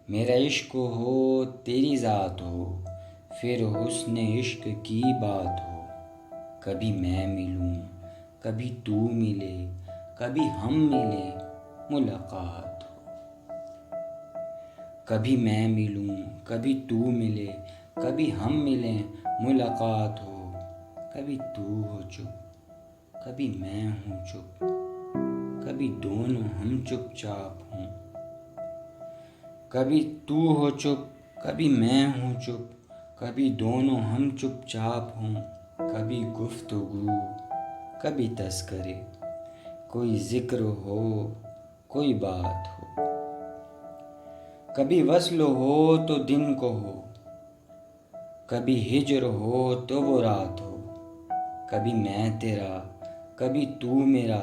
میرا عشق ہو تیری ذات ہو، پھر حسن عشق کی بات ہو۔ کبھی میں ملوں کبھی تو ملے، کبھی ہم ملیں ملاقات ہو۔ کبھی میں ملوں کبھی تو ملے، کبھی ہم ملیں ملاقات ہو۔ کبھی تو ہو چپ کبھی میں ہوں چپ، کبھی دونوں ہم چپ چاپ ہوں۔ کبھی تو ہو چپ کبھی میں ہوں چپ، کبھی دونوں ہم چپ چاپ ہوں۔ کبھی گفتگو کبھی تذکرے، کوئی ذکر ہو کوئی بات ہو۔ کبھی وصل ہو تو دن کو ہو، کبھی ہجر ہو تو وہ رات ہو۔ کبھی میں تیرا کبھی تو میرا،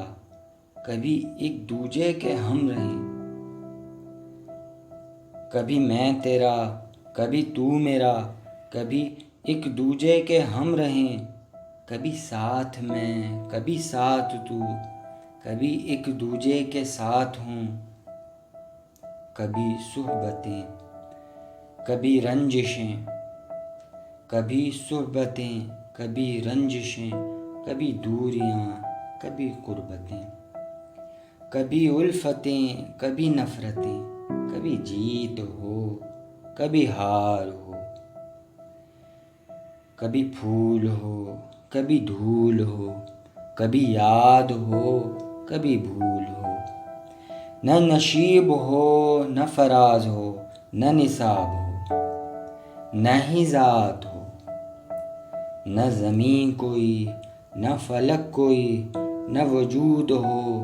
کبھی ایک دوجے کے ہم رہیں۔ کبھی میں تیرا کبھی تو میرا، کبھی ایک دوجے کے ہم رہیں۔ کبھی ساتھ میں کبھی ساتھ تو، کبھی ایک دوجے کے ساتھ ہوں۔ کبھی صحبتیں کبھی رنجشیں، کبھی صحبتیں کبھی رنجشیں، کبھی دوریاں کبھی قربتیں۔ کبھی الفتیں کبھی نفرتیں، کبھی جیت ہو کبھی ہار ہو۔ کبھی پھول ہو کبھی دھول ہو، کبھی یاد ہو کبھی بھول ہو۔ نہ نشیب ہو نہ فراز ہو، نہ نصاب ہو نہ ہی ذات ہو۔ نہ زمین کوئی نہ فلک کوئی، نہ وجود ہو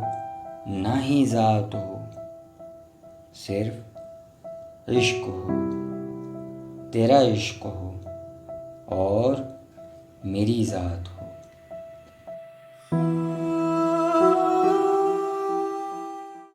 نہ ہی ذات ہو۔ صرف عشق ہو، تیرا عشق ہو اور میری ذات ہو۔